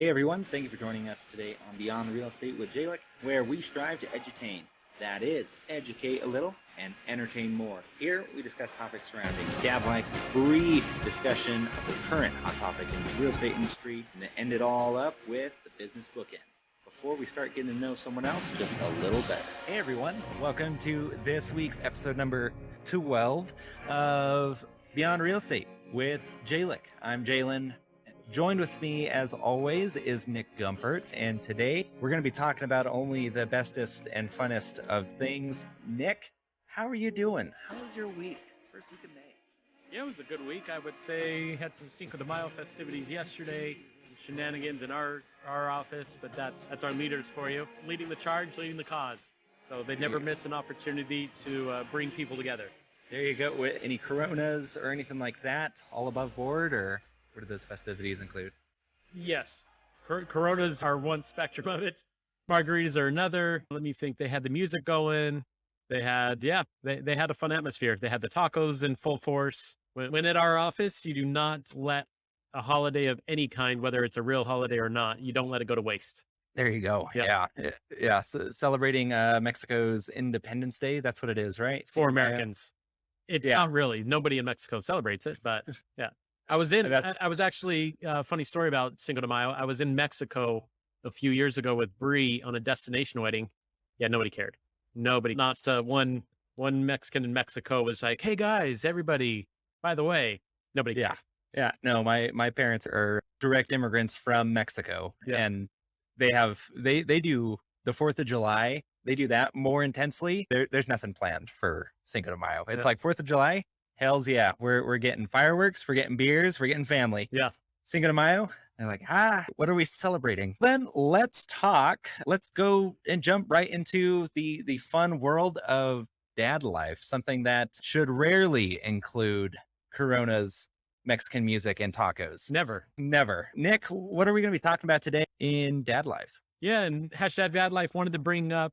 Hey everyone, thank you for joining us today on Beyond Real Estate with Jalen, where we strive to edutain. That is, educate a little and entertain more. Here we discuss topics surrounding dad life, brief discussion of the current hot topic in the real estate industry, and then end it all up with the business bookend. Before we start getting to know someone else just a little better. Hey everyone, welcome to this week's episode number 12 of Beyond Real Estate with Jalik. I'm Jalen. Joined with me, as always, is Nick Gumpert, and today we're going to be talking about only the bestest and funnest of things. Nick, how are you doing? How was your week? First week of May. Yeah, it was a good week. I would say had some Cinco de Mayo festivities yesterday, some shenanigans in our office, but that's our leaders for you, leading the charge, leading the cause. So they never miss an opportunity to bring people together. There you go. Any Coronas or anything like that, all above board, or what do those festivities include? Yes, Coronas are one spectrum of it. Margaritas are another. Let me think. They had the music going. They had, they had a fun atmosphere. They had the tacos in full force. When at our office, you do not let a holiday of any kind, whether it's a real holiday or not, you don't let it go to waste. There you go. Yep. Yeah. So celebrating Mexico's Independence Day. That's what it is, right? For Americans. It's not really. Nobody in Mexico celebrates it, but yeah. I was actually, funny story about Cinco de Mayo. I was in Mexico a few years ago with Bree on a destination wedding. Yeah, nobody cared. Nobody, not one Mexican in Mexico was like, hey guys, everybody, by the way, nobody cared. Yeah. No, my parents are direct immigrants from Mexico, and they do the 4th of July. They do that more intensely. There's nothing planned for Cinco de Mayo. It's like 4th of July. Hells yeah. We're getting fireworks, we're getting beers, we're getting family. Yeah. Cinco de Mayo. They're like, what are we celebrating? Then let's talk. Let's go and jump right into the fun world of dad life, something that should rarely include Coronas, Mexican music, and tacos. Never. Nick, what are we going to be talking about today in dad life? Yeah, and hashtag dad life wanted to bring up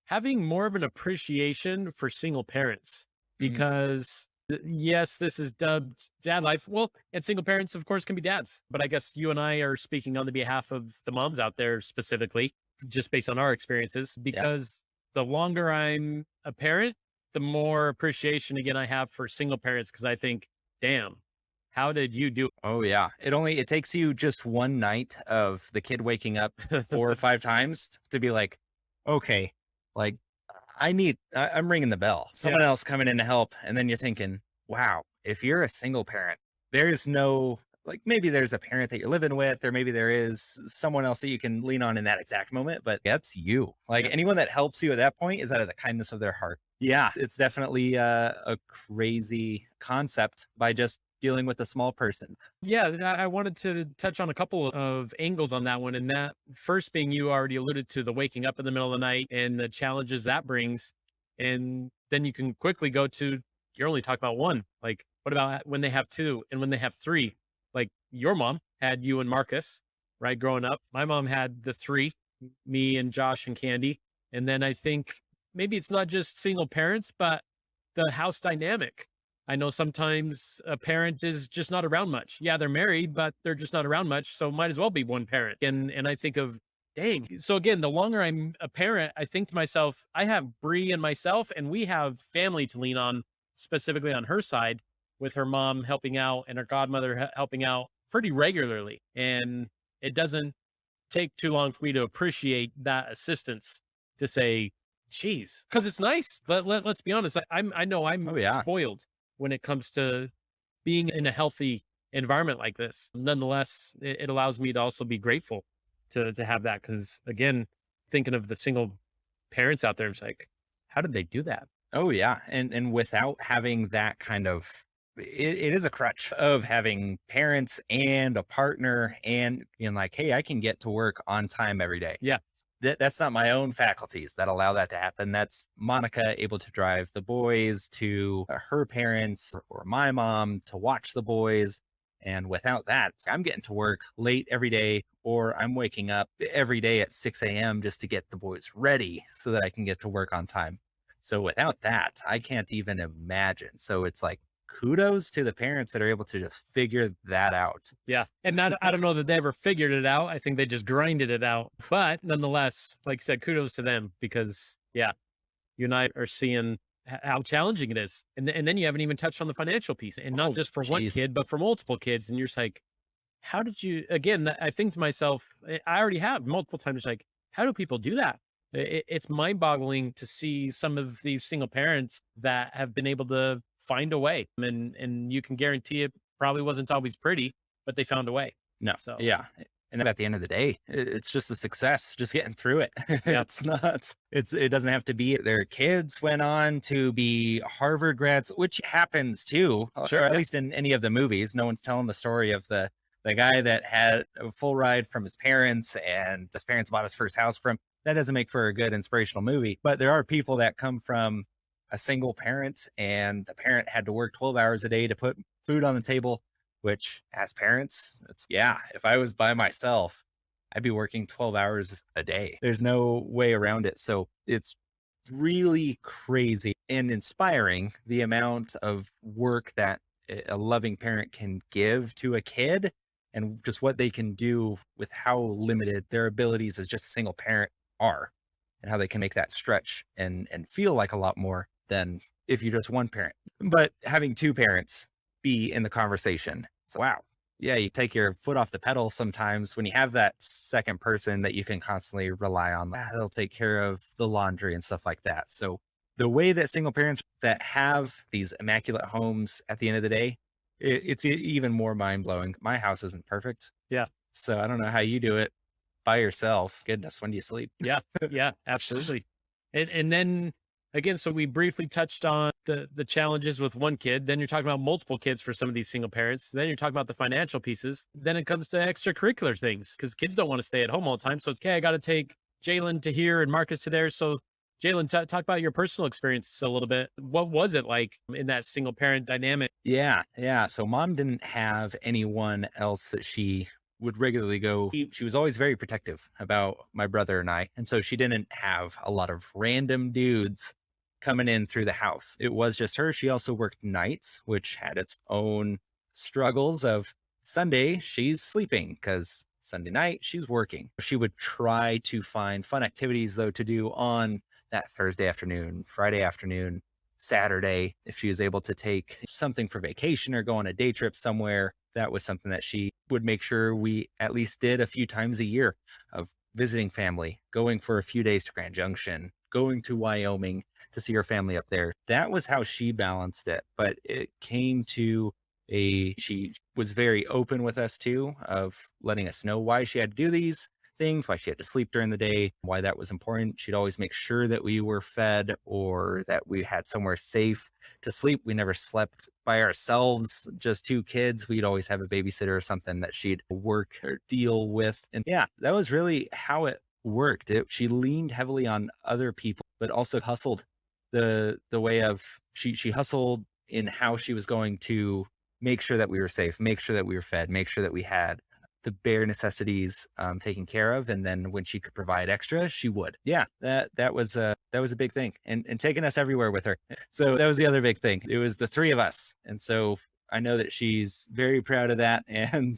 having more of an appreciation for single parents because yes, this is dubbed dad life. Well, and single parents, of course, can be dads, but I guess you and I are speaking on the behalf of the moms out there specifically, just based on our experiences, because the longer I'm a parent, the more appreciation again I have for single parents, because I think, damn, how did you do it? Oh yeah. It takes you just one night of the kid waking up 4 or 5 times to be like, okay, like I'm ringing the bell. Someone else coming in to help. And then you're thinking, wow, if you're a single parent, there's no, like maybe there's a parent that you're living with, or maybe there is someone else that you can lean on in that exact moment, but that's you. Like anyone that helps you at that point is out of the kindness of their heart. Yeah, it's definitely a crazy concept by just dealing with a small person. Yeah, I wanted to touch on a couple of angles on that one. And that first being, you already alluded to the waking up in the middle of the night and the challenges that brings. And then you can quickly go to, you're only talking about one. Like, what about when they have 2 and when they have 3? Like your mom had you and Marcus, right? Growing up, my mom had the 3, me and Josh and Candy. And then I think maybe it's not just single parents, but the house dynamic. I know sometimes a parent is just not around much. Yeah, they're married, but they're just not around much. So might as well be one parent. And I think of, dang. So again, the longer I'm a parent, I think to myself, I have Bree and myself, and we have family to lean on, specifically on her side, with her mom helping out and her godmother helping out pretty regularly. And it doesn't take too long for me to appreciate that assistance to say, geez, because it's nice. Let's be honest. I know I'm spoiled when it comes to being in a healthy environment like this. Nonetheless, it allows me to also be grateful to have that. Because again, thinking of the single parents out there, it's like, how did they do that? Oh yeah. And without having that kind of, it is a crutch of having parents and a partner and being like, hey, I can get to work on time every day. Yeah. That's not my own faculties that allow that to happen. That's Monica able to drive the boys to her parents or my mom to watch the boys. And without that, I'm getting to work late every day, or I'm waking up every day at 6 a.m. just to get the boys ready so that I can get to work on time. So without that, I can't even imagine. So it's like kudos to the parents that are able to just figure that out. Yeah. And not, I don't know that they ever figured it out. I think they just grinded it out. But nonetheless, like I said, kudos to them because, yeah, you and I are seeing how challenging it is. And then you haven't even touched on the financial piece and not Oh, just for one jeez. kid, but for multiple kids. And you're just like, how did you, again, I think to myself, I already have multiple times, like, how do people do that? It's mind boggling to see some of these single parents that have been able to find a way. And you can guarantee it probably wasn't always pretty, but they found a way. No. So, Yeah. And at the end of the day, it's just a success, just getting through it. Yeah. It doesn't have to be their kids went on to be Harvard grads, which happens too, Sure, or at yeah. least in any of the movies. No one's telling the story of the guy that had a full ride from his parents and his parents bought his first house from. That doesn't make for a good inspirational movie, but there are people that come from a single parent and the parent had to work 12 hours a day to put food on the table, which as parents, if I was by myself, I'd be working 12 hours a day. There's no way around it. So it's really crazy and inspiring the amount of work that a loving parent can give to a kid and just what they can do with how limited their abilities as just a single parent are and how they can make that stretch and feel like a lot more than if you're just one parent. But having two parents be in the conversation. So, wow. Yeah, you take your foot off the pedal sometimes when you have that second person that you can constantly rely on. They'll take care of the laundry and stuff like that. So the way that single parents that have these immaculate homes at the end of the day, it's even more mind blowing. My house isn't perfect. Yeah. So I don't know how you do it by yourself. Goodness, when do you sleep? Yeah. Yeah, absolutely. And then again, so we briefly touched on the challenges with one kid. Then you're talking about multiple kids for some of these single parents. Then you're talking about the financial pieces. Then it comes to extracurricular things because kids don't want to stay at home all the time. So it's, okay, I got to take Jalen to here and Marcus to there. So Jalen, talk about your personal experience a little bit. What was it like in that single parent dynamic? Yeah. So mom didn't have anyone else that she would regularly go. She was always very protective about my brother and I. And so she didn't have a lot of random dudes coming in through the house. It was just her. She also worked nights, which had its own struggles of Sunday, she's sleeping because Sunday night she's working. She would try to find fun activities though to do on that Thursday afternoon, Friday afternoon, Saturday. If she was able to take something for vacation or go on a day trip somewhere, that was something that she would make sure we at least did a few times a year of visiting family, going for a few days to Grand Junction, going to Wyoming to see her family up there. That was how she balanced it. But it came to she was very open with us too, of letting us know why she had to do these things, why she had to sleep during the day, why that was important. She'd always make sure that we were fed or that we had somewhere safe to sleep. We never slept by ourselves, just two kids. We'd always have a babysitter or something that she'd work or deal with. And yeah, that was really how it worked. She leaned heavily on other people, but also hustled the way of she hustled in how she was going to make sure that we were safe, make sure that we were fed, make sure that we had the bare necessities taken care of. And then when she could provide extra, she would. Yeah, that was a big thing, and taking us everywhere with her. So that was the other big thing. It was the three of us. And so I know that she's very proud of that. And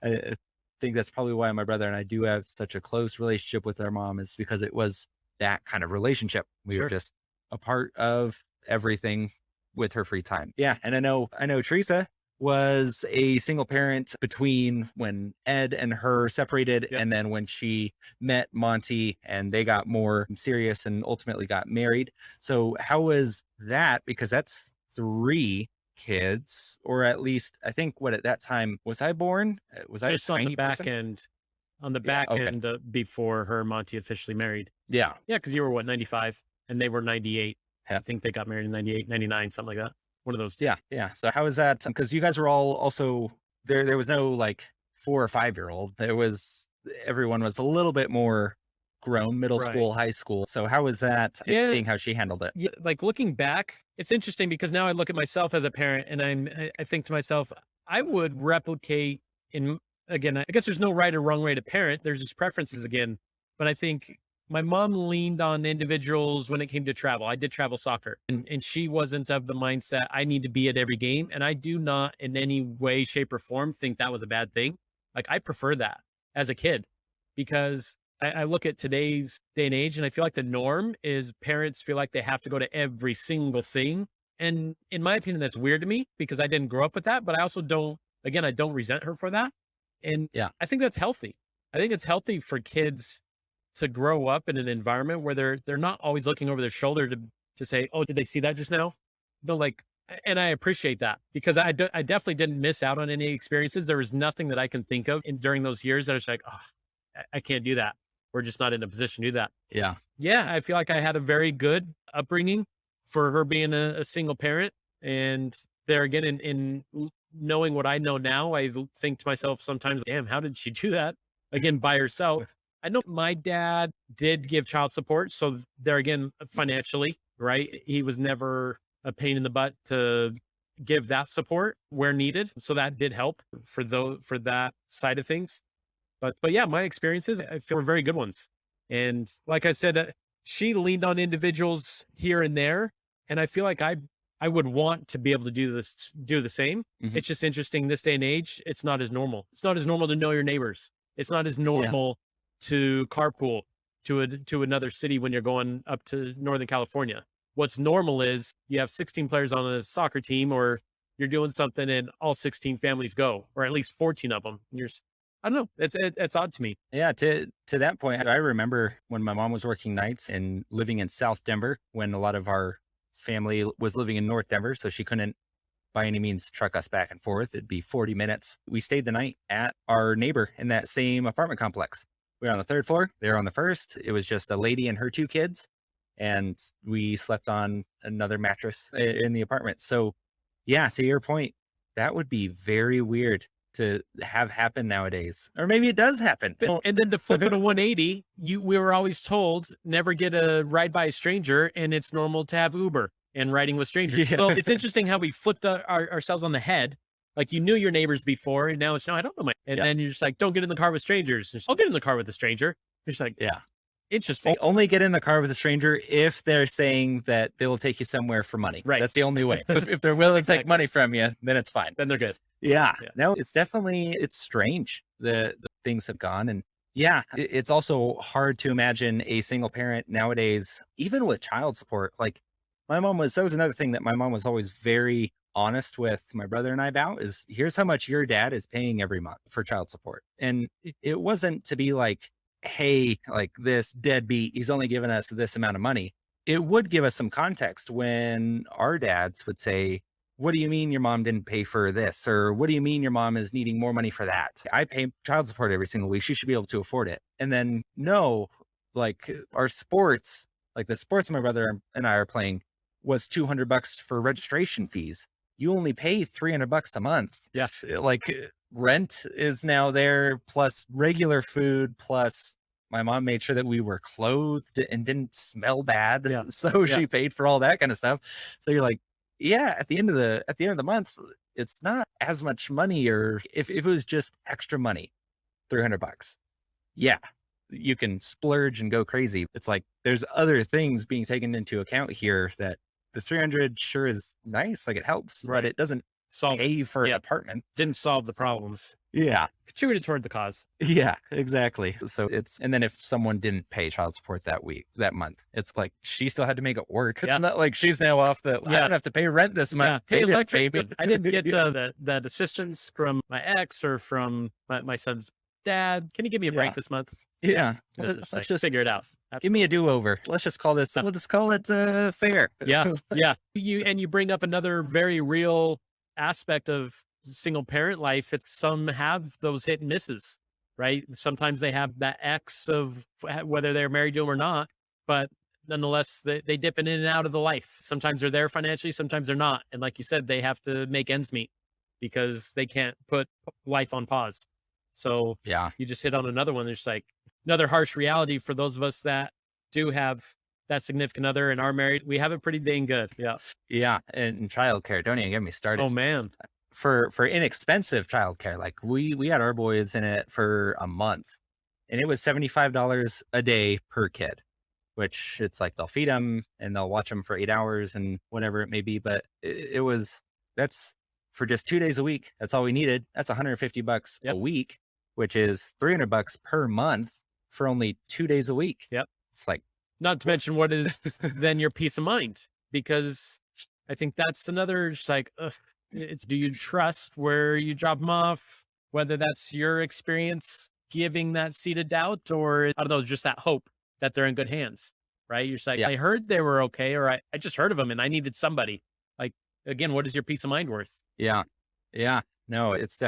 I think that's probably why my brother and I do have such a close relationship with our mom, is because it was that kind of relationship. We were just a part of everything with her free time. Yeah. And I know Teresa was a single parent between when Ed and her separated, and then when she met Monty and they got more serious and ultimately got married. So how was that? Because that's 3 kids, or at least I think at that time, was I born? Was I just on the back end? On the back end before her and Monty officially married. Yeah, because you were what, 95 and they were 98. I think they got married in 98, 99, something like that. One of those. Yeah. So how is that? Because you guys were all also there was no like 4 or 5-year-old. Everyone was a little bit more grown, middle school, high school. So how was that? Seeing how she handled it? Yeah, like looking back, it's interesting because now I look at myself as a parent and I think to myself, I would replicate again, I guess there's no right or wrong way to parent. There's just preferences again. But I think my mom leaned on individuals when it came to travel. I did travel soccer, and she wasn't of the mindset I need to be at every game. And I do not in any way, shape, or form think that was a bad thing. Like I prefer that as a kid because I look at today's day and age and I feel like the norm is parents feel like they have to go to every single thing. And in my opinion, that's weird to me because I didn't grow up with that, but I also don't, again, I don't resent her for that. And Yeah. I think that's healthy. I think it's healthy for kids to grow up in an environment where they're not always looking over their shoulder to say, "Oh, did they see that just now?" No, like, and I appreciate that because I definitely didn't miss out on any experiences. There was nothing that I can think of during those years that I was like, "Oh, I can't do that. We're just not in a position to do that." Yeah. Yeah, I feel like I had a very good upbringing for her being a single parent, and there again, knowing what I know now, I think to myself sometimes, "Damn, how did she do that again by herself?" I know my dad did give child support. So there again, financially, right? He was never a pain in the butt to give that support where needed. So that did help for that side of things. But yeah, my experiences, I feel were very good ones. And like I said, she leaned on individuals here and there. And I feel like I would want to be able to do the same. Mhm. It's just interesting this day and age, it's not as normal. It's not as normal to know your neighbors. It's not as normal to carpool to another city when you're going up to Northern California. What's normal is you have 16 players on a soccer team, or you're doing something and all 16 families go, or at least 14 of them. And I don't know. It's odd to me. Yeah, to that point, I remember when my mom was working nights and living in South Denver when a lot of our family was living in North Denver, so she couldn't by any means truck us back and forth. It'd be 40 minutes. We stayed the night at our neighbor in that same apartment complex. We were on the third floor, they were on the first. It was just a lady and her two kids, and we slept on another mattress in the apartment. So, yeah, to your point, that would be very weird to have happen nowadays. Or maybe it does happen. And then to flip it a 180, we were always told never get a ride by a stranger, and it's normal to have Uber and riding with strangers. Yeah. So it's interesting how we flipped ourselves on the head. Like you knew your neighbors before, and now it's no, I don't know my. And then you're just like, don't get in the car with strangers. I'll get in the car with a stranger. You're just like, Yeah. interesting. Only get in the car with a stranger if they're saying that they'll take you somewhere for money. Right. That's the only way. If they're willing to take Exactly. money from you, then it's fine. Then they're good. Yeah. Yeah. No, it's definitely, it's strange the things have gone. And yeah, it's also hard to imagine a single parent nowadays, even with child support. Like that was another thing that my mom was always very honest with my brother and I about is here's how much your dad is paying every month for child support. And it wasn't to be like, hey, like this deadbeat, he's only giving us this amount of money. It would give us some context when our dads would say, what do you mean your mom didn't pay for this? Or what do you mean your mom is needing more money for that? I pay child support every single week. She should be able to afford it. And then no, like our sports, like the sports my brother and I are playing was $200 for registration fees. You only pay $300 a month. Yeah. Like rent is now there, plus regular food, plus my mom made sure that we were clothed and didn't smell bad. Yeah. So Yeah. she paid for all that kind of stuff. So you're like, yeah, at the end of the month, it's not as much money. Or if it was just extra money, $300, yeah, you can splurge and go crazy. It's like there's other things being taken into account here that the 300 sure is nice, like it helps, Right. but it doesn't pay for an apartment. Didn't solve the problems. Yeah. Contributed toward the cause. Yeah, exactly. So and then if someone didn't pay child support that month, it's like she still had to make it work. Yeah. It's not like she's now off I Yeah. don't have to pay rent this month. Hey, Pay it, electric, baby. I didn't get that assistance from my ex or from my son's dad. Can you give me a break Yeah. this month? Yeah. Let's just figure it out. Give me a do-over. Let's just call this, we'll just call it fair. Yeah. Yeah. You bring up another very real aspect of single parent life. It's some have those hit and misses, right? Sometimes they have that X of whether they're married to them or not, but nonetheless, they dip in and out of the life. Sometimes they're there financially, sometimes they're not. And like you said, they have to make ends meet because they can't put life on pause. So Yeah. you just hit on another one. There's like another harsh reality for those of us that do have that significant other and are married. We have it pretty dang good. Yeah. Yeah. And childcare, don't even get me started. Oh man. For inexpensive childcare, like we had our boys in it for a month, and it was $75 a day per kid, which it's like they'll feed them and they'll watch them for 8 hours and whatever it may be. But that's for just 2 days a week. That's all we needed. That's $150 a week, which is $300 per month for only 2 days a week. Yep. It's like, not to mention what is then your peace of mind, because I think that's another, just like, it's, do you trust where you drop them off? Whether that's your experience giving that seed of doubt, or I don't know, just that hope that they're in good hands, right? You're just like, I heard they were okay, or I just heard of them and I needed somebody. Like, again, what is your peace of mind worth? Yeah. No, it's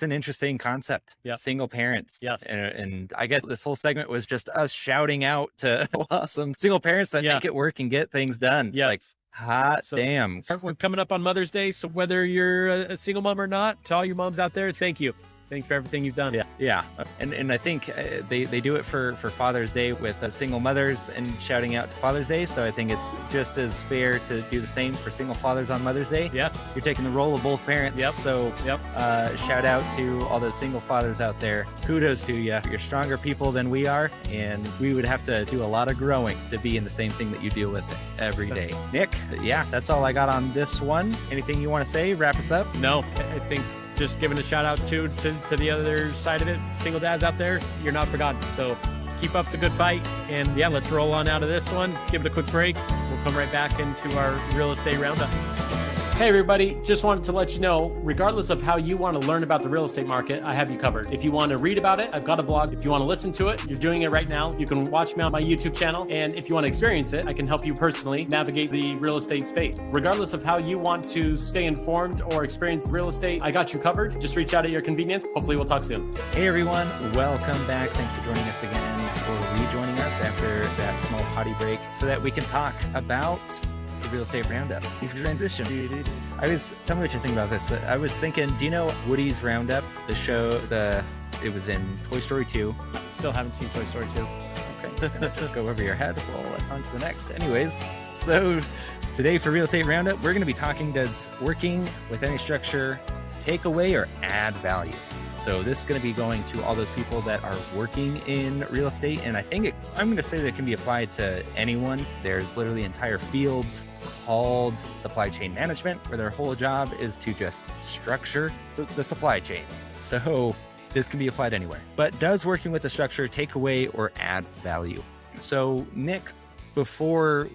an interesting concept. Yeah. Single parents. Yes. And I guess this whole segment was just us shouting out to awesome single parents that make it work and get things done. Yeah. Like, hot damn. So we're coming up on Mother's Day. So whether you're a single mom or not, to all you moms out there, thank you. Thank you for everything you've done. Yeah. And I think they do it for Father's Day with single mothers and shouting out to Father's Day. So I think it's just as fair to do the same for single fathers on Mother's Day. Yeah. You're taking the role of both parents. Yep. So shout out to all those single fathers out there. Kudos to you. You're stronger people than we are. And we would have to do a lot of growing to be in the same thing that you deal with every day. Nick, that's all I got on this one. Anything you want to say? Wrap us up? No, I think just giving a shout out to the other side of it, single dads out there, you're not forgotten. So keep up the good fight, and let's roll on out of this one. Give it a quick break. We'll come right back into our real estate roundup. Hey everybody, just wanted to let you know, regardless of how you want to learn about the real estate market, I have you covered. If you want to read about it, I've got a blog. If you want to listen to it, you're doing it right now. You can watch me on my YouTube channel. And if you want to experience it, I can help you personally navigate the real estate space. Regardless of how you want to stay informed or experience real estate, I got you covered. Just reach out at your convenience. Hopefully we'll talk soon. Hey everyone, welcome back. Thanks for joining us again, or rejoining us after that small potty break so that we can talk about the real estate roundup. Transition. Tell me what you think about this. I was thinking, do you know Woody's Roundup, the show, it was in Toy Story 2. Still haven't seen Toy Story 2. Okay, just go over your head. We'll on to the next. Anyways, so today for Real Estate Roundup, we're going to be talking, does working with any structure take away or add value? So this is going to be going to all those people that are working in real estate. And I think I'm going to say that it can be applied to anyone. There's literally entire fields called supply chain management, where their whole job is to just structure the supply chain. So this can be applied anywhere. But does working with the structure take away or add value? So Nick, before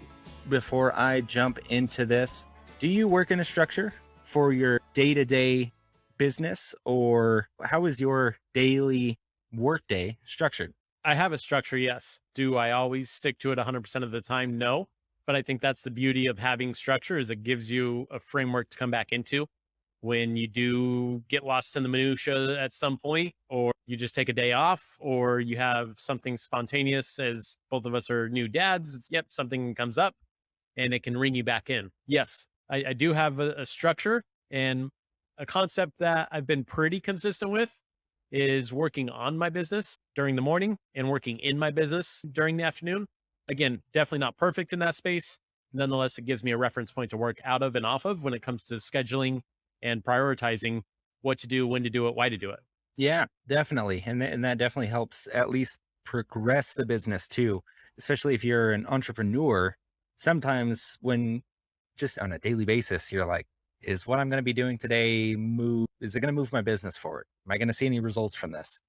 I jump into this, do you work in a structure for your day-to-day business, or how is your daily workday structured? I have a structure, yes. Do I always stick to it 100% of the time? No. But I think that's the beauty of having structure, is it gives you a framework to come back into when you do get lost in the minutia at some point, or you just take a day off, or you have something spontaneous, as both of us are new dads. Something comes up and it can ring you back in. Yes, I do have a structure, and a concept that I've been pretty consistent with is working on my business during the morning and working in my business during the afternoon. Again, definitely not perfect in that space. Nonetheless, it gives me a reference point to work out of and off of when it comes to scheduling and prioritizing what to do, when to do it, why to do it. Yeah, definitely. And that definitely helps at least progress the business too, especially if you're an entrepreneur. Sometimes when just on a daily basis, you're like, is what I'm going to be doing today is it going to move my business forward? Am I going to see any results from this?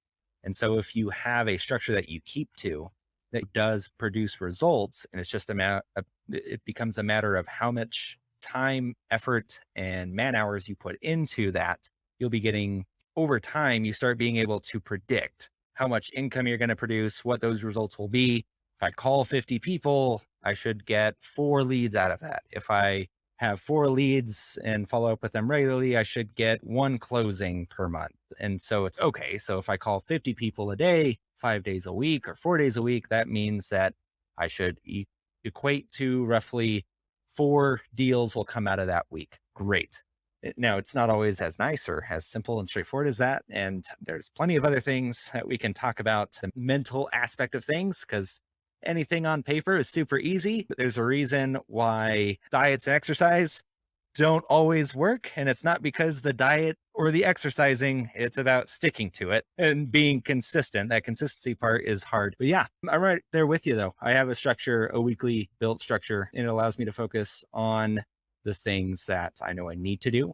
And so if you have a structure that you keep to that does produce results, and it's just it becomes a matter of how much time, effort, and man hours you put into that, you'll be getting, over time, you start being able to predict how much income you're going to produce, what those results will be. If I call 50 people, I should get 4 leads out of that. If I have 4 leads and follow up with them regularly, I should get 1 closing per month. And so it's okay. So if I call 50 people a day, 5 days a week or 4 days a week, that means that I should equate to roughly 4 deals will come out of that week. Great. Now, it's not always as nice or as simple and straightforward as that. And there's plenty of other things that we can talk about, the mental aspect of things, because anything on paper is super easy, but there's a reason why diets and exercise don't always work. And it's not because the diet or the exercising, it's about sticking to it and being consistent. That consistency part is hard. But yeah, I'm right there with you though. I have a structure, a weekly built structure, and it allows me to focus on the things that I know I need to do.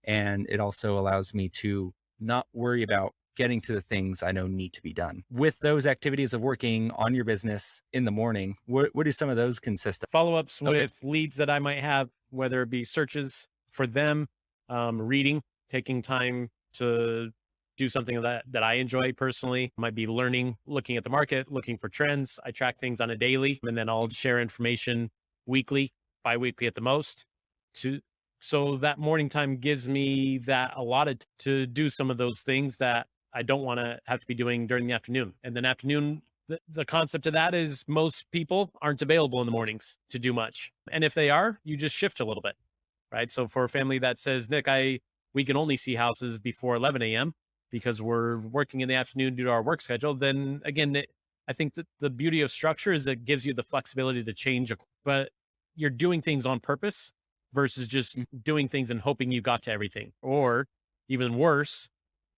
And it also allows me to not worry about getting to the things I know need to be done. With those activities of working on your business in the morning, what do some of those consist of? Follow-ups Okay. with leads that I might have, whether it be searches for them, reading, taking time to do something that I enjoy personally. Might be learning, looking at the market, looking for trends. I track things on a daily, and then I'll share information weekly, bi-weekly at the most. So that morning time gives me that allotted to do some of those things that I don't want to have to be doing during the afternoon. And then afternoon, the concept of that is most people aren't available in the mornings to do much. And if they are, you just shift a little bit, right? So for a family that says, Nick, we can only see houses before 11 a.m. because we're working in the afternoon due to our work schedule, then again, I think that the beauty of structure is it gives you the flexibility to change, but you're doing things on purpose versus just doing things and hoping you got to everything. Or even worse,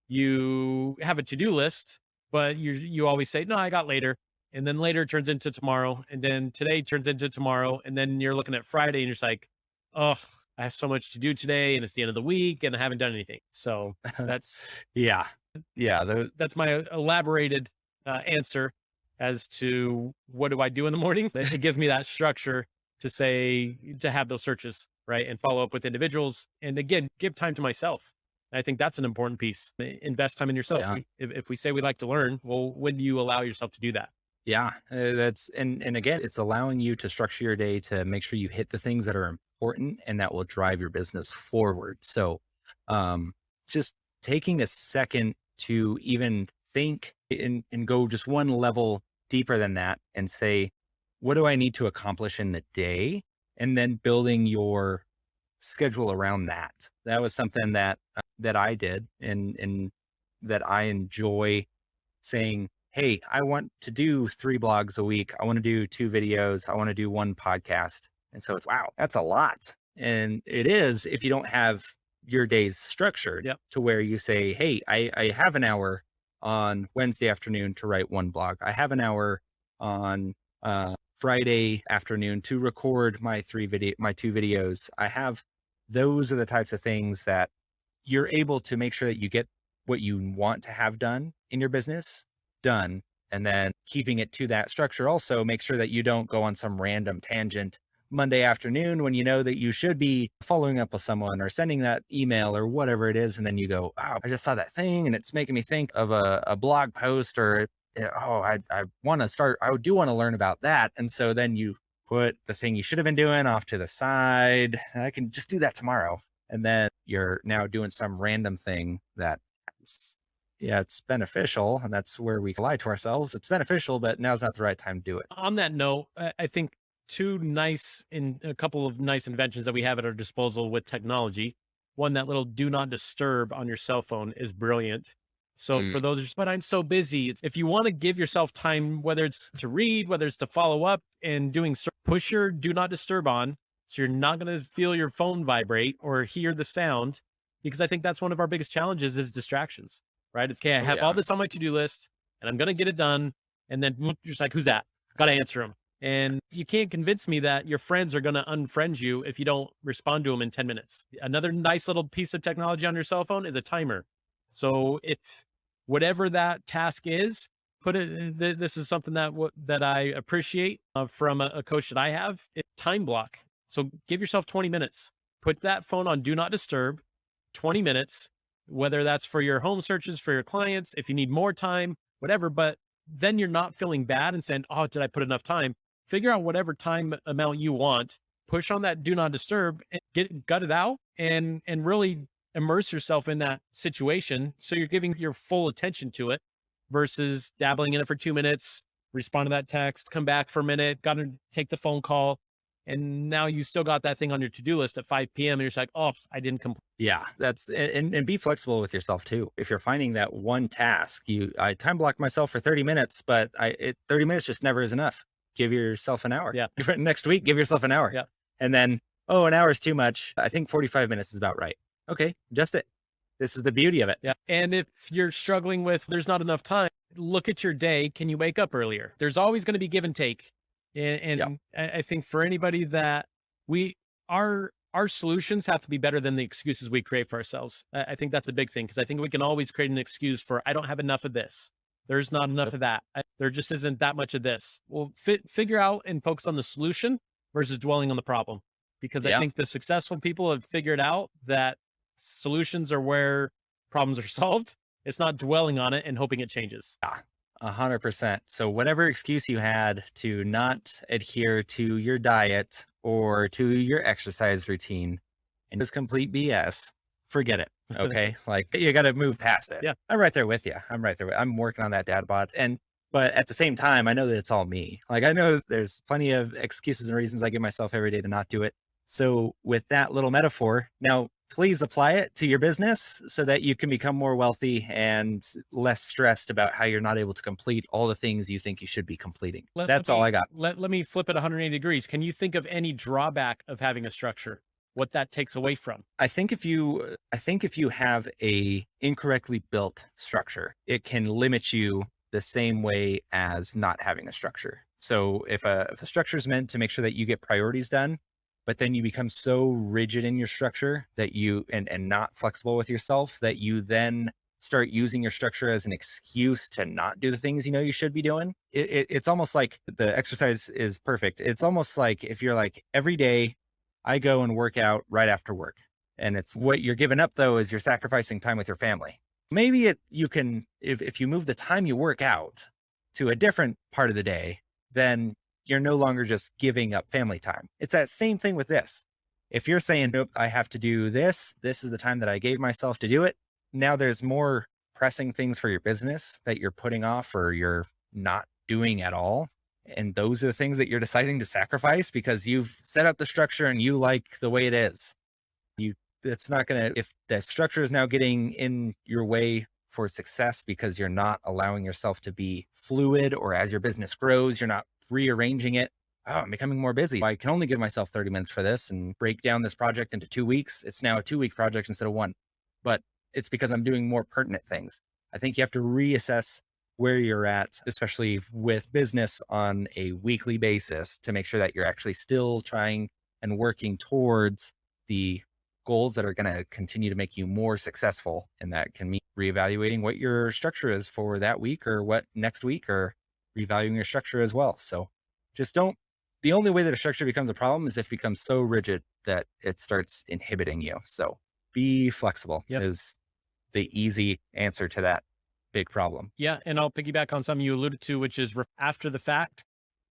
you have a to-do list, but you always say, no, I got later. And then later turns into tomorrow. And then today turns into tomorrow. And then you're looking at Friday and you're just like, oh, I have so much to do today and it's the end of the week and I haven't done anything. So that's, Yeah. that's my elaborated answer as to what do I do in the morning. It gives me that structure to have those searches, right? And follow up with individuals. And again, give time to myself. I think that's an important piece. Invest time in yourself. Yeah. If we say we like to learn, well, when do you allow yourself to do that? Yeah, and again, it's allowing you to structure your day to make sure you hit the things that are important and that will drive your business forward. So, just taking a second to even think and go just one level deeper than that and say, what do I need to accomplish in the day? And then building your schedule around that. That was something that I did and that I enjoy saying, hey, I want to do 3 blogs a week. I want to do 2 videos. I want to do 1 podcast. And so it's, wow, that's a lot. And it is if you don't have your days structured to where you say, hey, I have an hour on Wednesday afternoon to write 1 blog. I have an hour on Friday afternoon to record my 2 videos. Those are the types of things that you're able to make sure that you get what you want to have done in your business done. And then keeping it to that structure also makes sure that you don't go on some random tangent Monday afternoon when you know that you should be following up with someone or sending that email or whatever it is. And then you go, oh, I just saw that thing and it's making me think of a blog post or, oh, I want to start, I do want to learn about that. And so then you put the thing you should have been doing off to the side. I can just do that tomorrow. And then you're now doing some random thing that, it's beneficial. And that's where we lie to ourselves. It's beneficial, but now's not the right time to do it. On that note, I think a couple of nice inventions that we have at our disposal with technology. One, that little do not disturb on your cell phone is brilliant. So for those, but I'm so busy. If you want to give yourself time, whether it's to read, whether it's to follow up and push your do not disturb on. So you're not going to feel your phone vibrate or hear the sound, because I think that's one of our biggest challenges is distractions, right? It's, okay, I have all this on my to-do list and I'm going to get it done. And then you're just like, who's that? Got to answer them. And you can't convince me that your friends are going to unfriend you if you don't respond to them in 10 minutes. Another nice little piece of technology on your cell phone is a timer. So if whatever that task is, this is something that I appreciate from a coach that I have. It's time block. So give yourself 20 minutes. Put that phone on do not disturb, 20 minutes, whether that's for your home searches, for your clients, if you need more time, whatever. But then you're not feeling bad and saying, oh, did I put enough time? Figure out whatever time amount you want, push on that do not disturb and gut it out and really immerse yourself in that situation. So you're giving your full attention to it versus dabbling in it for 2 minutes, respond to that text, come back for a minute, got to take the phone call. And now you still got that thing on your to-do list at 5 p.m. and you're just like, oh, I didn't complete. Yeah, and be flexible with yourself too. If you're finding that one task, I time block myself for 30 minutes, but 30 minutes just never is enough. Give yourself an hour. Yeah. Next week, give yourself an hour. Yeah. And then, oh, an hour is too much. I think 45 minutes is about right. Okay, adjust it. This is the beauty of it. Yeah. And if you're struggling with there's not enough time, look at your day. Can you wake up earlier? There's always going to be give and take. And I think for anybody that our solutions have to be better than the excuses we create for ourselves. I think that's a big thing because I think we can always create an excuse for I don't have enough of this. There's not enough of that. There just isn't that much of this. Well, figure out and focus on the solution versus dwelling on the problem. Because I think the successful people have figured out that solutions are where problems are solved. It's not dwelling on it and hoping it changes. 100%. So whatever excuse you had to not adhere to your diet or to your exercise routine and it's complete BS, forget it. Okay. Like you got to move past it. Yeah. I'm right there with you. I'm working on that dad bod. But at the same time, I know that it's all me. Like I know there's plenty of excuses and reasons I give myself every day to not do it. So with that little metaphor, now please apply it to your business so that you can become more wealthy and less stressed about how you're not able to complete all the things you think you should be completing. That's all I got. Let me flip it 180 degrees. Can you think of any drawback of having a structure? What that takes away from? I think if you have a incorrectly built structure, it can limit you the same way as not having a structure. So if a structure is meant to make sure that you get priorities done, but then you become so rigid in your structure that you and not flexible with yourself that you then start using your structure as an excuse to not do the things you know you should be doing. It's almost like the exercise is perfect. It's almost like if you're like every day I go and work out right after work, and it's what you're giving up though is you're sacrificing time with your family. Maybe you can if you move the time you work out to a different part of the day, then you're no longer just giving up family time. It's that same thing with this. If you're saying, nope, I have to do this is the time that I gave myself to do it. Now there's more pressing things for your business that you're putting off or you're not doing at all. And those are the things that you're deciding to sacrifice because you've set up the structure and you like the way it is. It's not going to, if the structure is now getting in your way for success because you're not allowing yourself to be fluid, or as your business grows, you're not rearranging it. Oh, I'm becoming more busy. I can only give myself 30 minutes for this and break down this project into 2 weeks. It's now a 2-week project instead of 1, but it's because I'm doing more pertinent things. I think you have to reassess where you're at, especially with business on a weekly basis, to make sure that you're actually still trying and working towards the goals that are going to continue to make you more successful. And that can mean reevaluating what your structure is for that week or what next week, or revaluing your structure as well. So just the only way that a structure becomes a problem is if it becomes so rigid that it starts inhibiting you. So be flexible is the easy answer to that big problem. Yeah. And I'll piggyback on something you alluded to, which is after the fact,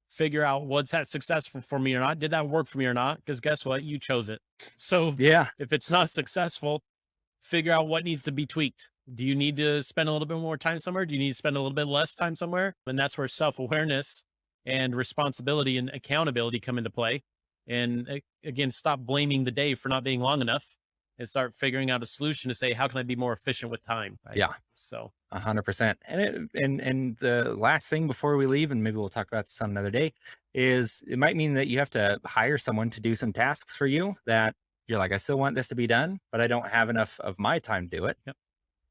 figure out was that successful for me or not? Did that work for me or not? Because guess what? You chose it. So if it's not successful, figure out what needs to be tweaked. Do you need to spend a little bit more time somewhere? Do you need to spend a little bit less time somewhere? And that's where self-awareness and responsibility and accountability come into play. And again, stop blaming the day for not being long enough and start figuring out a solution to say, how can I be more efficient with time? Right? Yeah. So 100%. And the last thing before we leave, and maybe we'll talk about this on another day, is it might mean that you have to hire someone to do some tasks for you that you're like, I still want this to be done, but I don't have enough of my time to do it. Yep.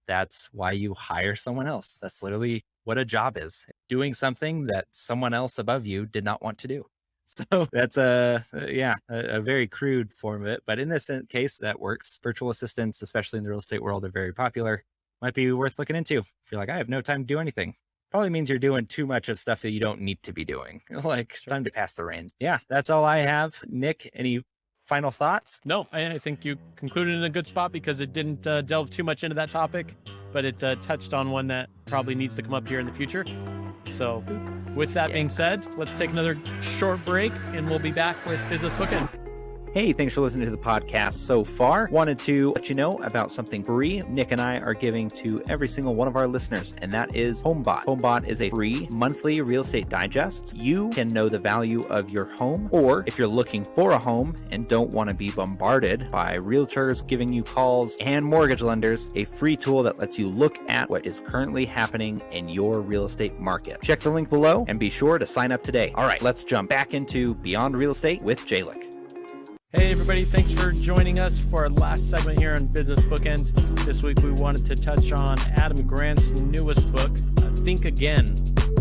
That's why you hire someone else. That's literally what a job is, doing something that someone else above you did not want to do. So that's a very crude form of it. But in this case, that works. Virtual assistants, especially in the real estate world, are very popular. Might be worth looking into. If you're like, I have no time to do anything, probably means you're doing too much of stuff that you don't need to be doing. Like, time to pass the reins. Yeah, that's all I have. Nick, any final thoughts? No, I think you concluded in a good spot because it didn't delve too much into that topic, but it touched on one that probably needs to come up here in the future. So with that being said, let's take another short break and we'll be back with Business Bookend. Hey, thanks for listening to the podcast so far. Wanted to let you know about something free Nick and I are giving to every single one of our listeners, and that is HomeBot. HomeBot is a free monthly real estate digest. You can know the value of your home, or if you're looking for a home and don't want to be bombarded by realtors giving you calls and mortgage lenders, a free tool that lets you look at what is currently happening in your real estate market. Check the link below and be sure to sign up today. All right, let's jump back into Beyond Real Estate with Jalen. Hey everybody, thanks for joining us for our last segment here on Business Bookend. This week we wanted to touch on Adam Grant's newest book, Think Again.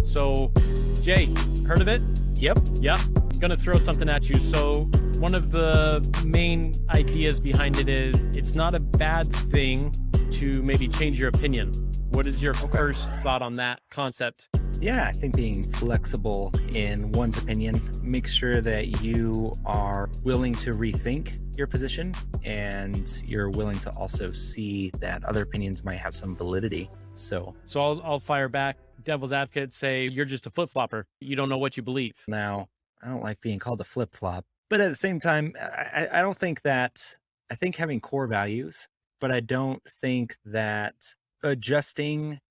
So, Jay, heard of it? Yep. Yeah. Gonna throw something at you. So, one of the main ideas behind it is it's not a bad thing to maybe change your opinion. What is your first thought on that concept? Yeah, I think being flexible in one's opinion makes sure that you are willing to rethink your position and you're willing to also see that other opinions might have some validity. So I'll fire back. Devil's advocate, say you're just a flip-flopper. You don't know what you believe. now, I don't like being called a flip-flop, but at the same time, I don't think that, I think having core values, but I don't think that adjusting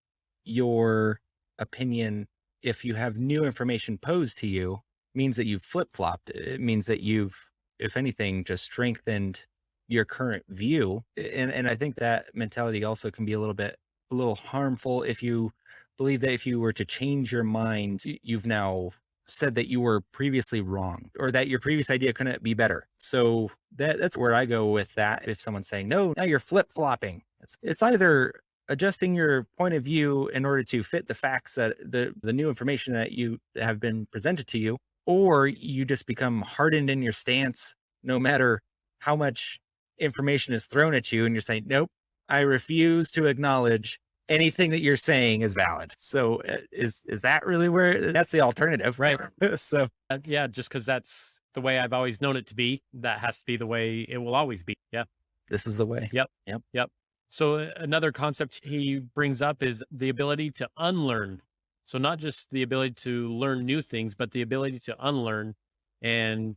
your opinion, if you have new information posed to you, means that you've flip-flopped. It means that you've, if anything, just strengthened your current view. And I think that mentality also can be a little harmful if you believe that if you were to change your mind, you've now said that you were previously wrong or that your previous idea couldn't be better. So that's where I go with that. If someone's saying, no, now you're flip-flopping, it's either adjusting your point of view in order to fit the facts that the new information that you have been presented to you, or you just become hardened in your stance no matter how much information is thrown at you and you're saying, nope, I refuse to acknowledge anything that you're saying is valid. So is that really where that's the alternative? Right. So Yeah, just because that's the way I've always known it to be. That has to be the way it will always be. Yeah. this is the way. Yep. So another concept he brings up is the ability to unlearn. So not just the ability to learn new things, but the ability to unlearn. And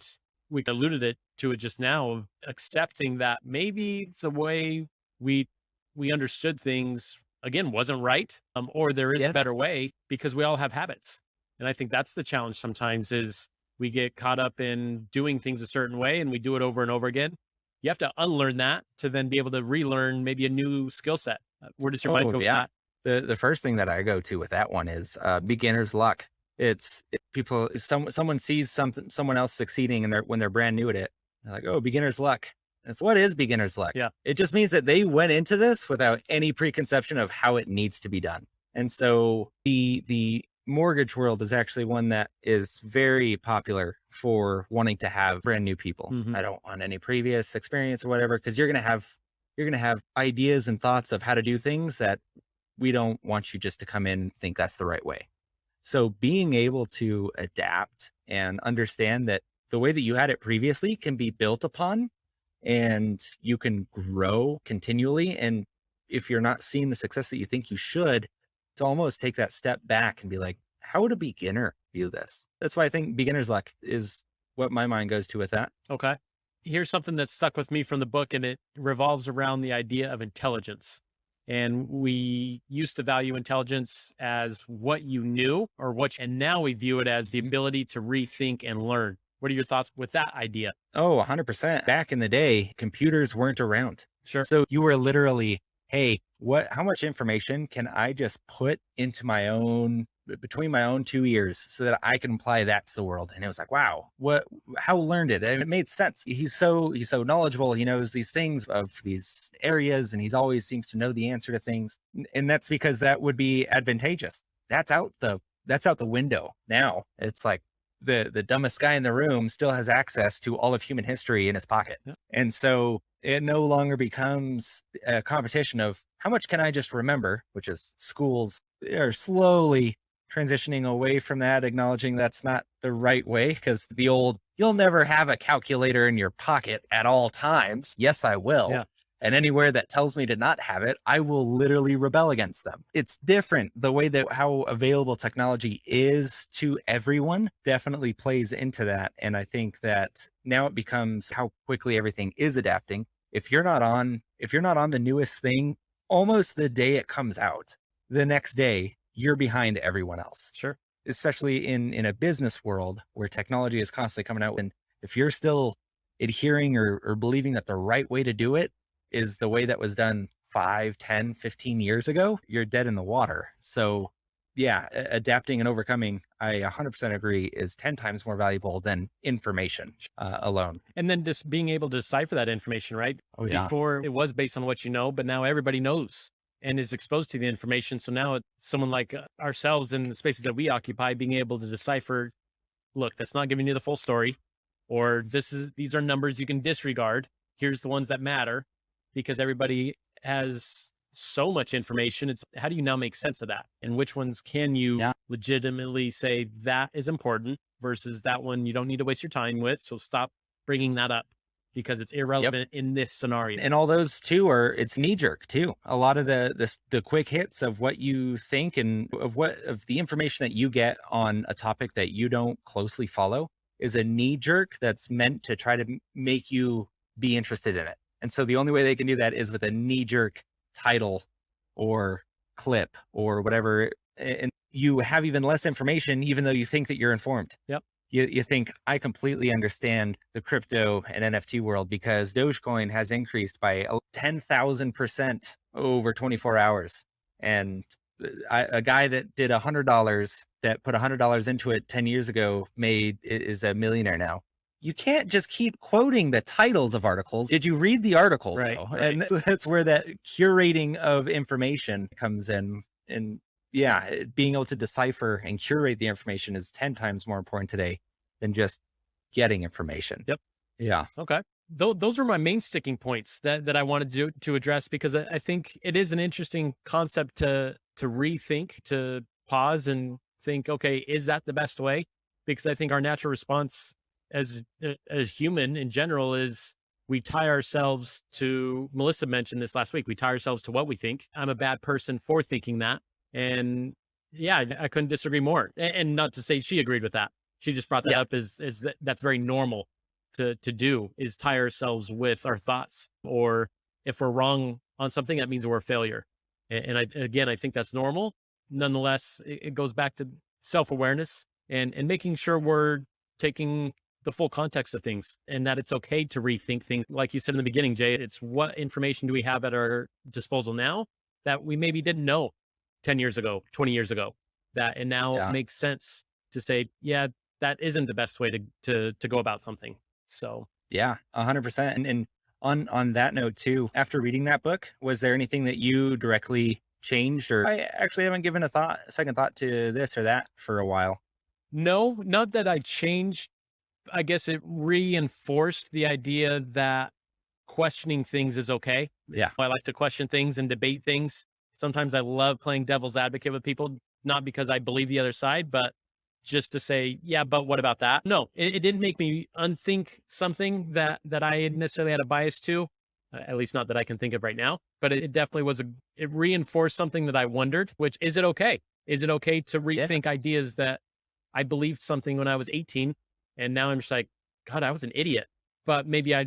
we alluded to it just now, of accepting that maybe the way we understood things again wasn't right, or there is a better way, because we all have habits. And I think that's the challenge sometimes, is we get caught up in doing things a certain way and we do it over and over again. You have to unlearn that to then be able to relearn maybe a new skill set. Where does your mind go with that? The first thing that I go to with that one is beginner's luck. Someone sees someone else succeeding and when they're brand new at it, they're like, oh, beginner's luck. That's what is beginner's luck. Yeah. It just means that they went into this without any preconception of how it needs to be done. And so the mortgage world is actually one that is very popular for wanting to have brand new people. Mhm. I don't want any previous experience or whatever, because you're going to have ideas and thoughts of how to do things that we don't want you just to come in and think that's the right way. So being able to adapt and understand that the way that you had it previously can be built upon and you can grow continually. And if you're not seeing the success that you think you should, to almost take that step back and be like, how would a beginner view this? That's why I think beginner's luck is what my mind goes to with that. Okay. Here's something that stuck with me from the book, and it revolves around the idea of intelligence. And we used to value intelligence as what you knew and now we view it as the ability to rethink and learn. What are your thoughts with that idea? Oh, 100%. Back in the day, computers weren't around. Sure. So you were literally, hey, how much information can I just put into between my own two ears so that I can apply that to the world? And it was like, wow, how learned it? And it made sense. He's so knowledgeable. He knows these things of these areas, and he's always seems to know the answer to things. And that's because that would be advantageous. That's out the window. Now it's like the dumbest guy in the room still has access to all of human history in his pocket. Yeah. And so it no longer becomes a competition of how much can I just remember, which is schools are slowly transitioning away from that, acknowledging that's not the right way, because you'll never have a calculator in your pocket at all times. Yes, I will. Yeah. And anywhere that tells me to not have it, I will literally rebel against them. It's different. The way that how available technology is to everyone definitely plays into that. And I think that now it becomes how quickly everything is adapting. If you're not on the newest thing, almost the day it comes out, the next day, you're behind everyone else. Sure. Especially in a business world where technology is constantly coming out. And if you're still adhering or believing that the right way to do it is the way that was done 5, 10, 15 years ago, you're dead in the water. So adapting and overcoming, I 100% agree, is 10 times more valuable than information alone. And then just being able to decipher that information, right? Oh, yeah. Before it was based on what you know, but now everybody knows and is exposed to the information. So now it's someone like ourselves in the spaces that we occupy, being able to decipher, look, that's not giving you the full story, or these are numbers you can disregard. Here's the ones that matter, because everybody has so much information. It's how do you now make sense of that? And which ones can you legitimately say that is important versus that one you don't need to waste your time with. So stop bringing that up because it's irrelevant in this scenario. And all those too it's knee jerk too. A lot of the quick hits of what you think and of the information that you get on a topic that you don't closely follow is a knee jerk that's meant to try to make you be interested in it. And so the only way they can do that is with a knee jerk title or clip or whatever. And you have even less information, even though you think that you're informed. Yep. You think I completely understand the crypto and NFT world because Dogecoin has increased by 10,000% over 24 hours. And a guy that did $100, that put $100 into it 10 years ago is a millionaire now. You can't just keep quoting the titles of articles. Did you read the article? Right. And that's where that curating of information comes in. And being able to decipher and curate the information is 10 times more important today than just getting information. Yep. Yeah. Okay. Those are my main sticking points that I wanted to address, because I think it is an interesting concept to rethink, to pause and think, okay, is that the best way? Because I think our natural response as a human in general is we tie ourselves to, Melissa mentioned this last week, we tie ourselves to what we think. I'm a bad person for thinking that. And I couldn't disagree more. And not to say she agreed with that. She just brought that up as that's very normal to do, is tie ourselves with our thoughts. Or if we're wrong on something, that means we're a failure. And I think that's normal. Nonetheless, it goes back to self-awareness and making sure we're taking the full context of things, and that it's okay to rethink things. Like you said in the beginning, Jay, it's what information do we have at our disposal now that we maybe didn't know 10 years ago, 20 years ago, and now it makes sense to say, that isn't the best way to go about something. So 100%. And on that note too, after reading that book, was there anything that you directly changed, or I actually haven't given a second thought to this or that for a while? No, not that I changed. I guess it reinforced the idea that questioning things is okay. Yeah. I like to question things and debate things. Sometimes I love playing devil's advocate with people, not because I believe the other side, but just to say, but what about that? No, it didn't make me unthink something that I necessarily had a bias to, at least not that I can think of right now, but it definitely it reinforced something that I wondered, which is it okay? Is it okay to rethink ideas that I believed something when I was 18 and now I'm just like, God, I was an idiot. But maybe I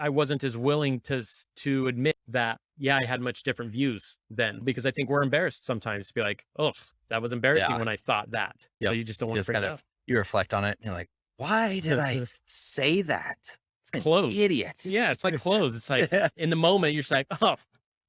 wasn't as willing to admit that, I had much different views then, because I think we're embarrassed sometimes to be like, oh, that was embarrassing when I thought that. So you just don't want to bring it up. You reflect on it and you're like, why did I say that? It's closed. Idiot. Yeah, it's like clothes. It's like in the moment, you're just like, oh,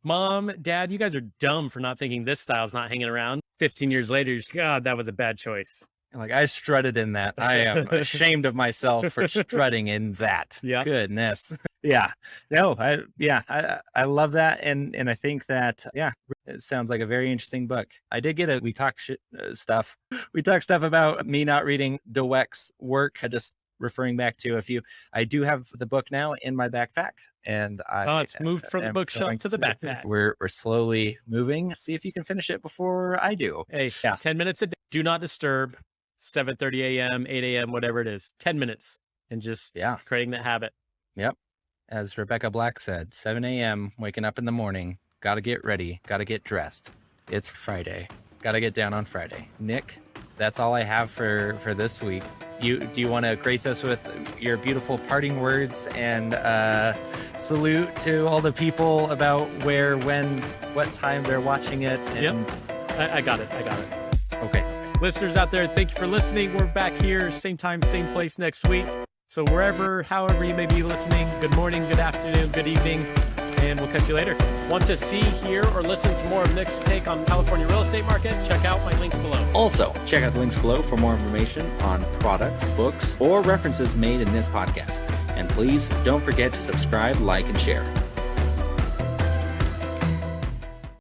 Mom, Dad, you guys are dumb for not thinking this style's not hanging around. 15 years later, you're just, God, that was a bad choice. Like, I strutted in that. I am ashamed of myself for strutting in that. Yeah. Goodness. Yeah. No, I love that. And I think that, it sounds like a very interesting book. I did get we talk stuff. We talk stuff about me not reading Dweck's work. Just referring back to a few. I do have the book now in my backpack, and it's moved from the bookshelf to the backpack. We're slowly moving. See if you can finish it before I do. Hey, 10 minutes a day. Do not disturb. 7:30 a.m., 8 a.m., whatever it is, 10 minutes, and just creating that habit. Yep. As Rebecca Black said, 7 a.m., waking up in the morning, got to get ready, got to get dressed. It's Friday. Got to get down on Friday. Nick, that's all I have for this week. Do you want to grace us with your beautiful parting words and salute to all the people about where, when, what time they're watching it? And... Yep. I got it. Okay. Listeners out there, thank you for listening. We're back here, same time, same place next week. So however you may be listening, good morning, good afternoon, good evening. and we'll catch you later. Want to see, hear, or listen to more of Nick's take on California real estate market? Check out my links below. Also, check out the links below for more information on products, books, or references made in this podcast. And please don't forget to subscribe, like, and share.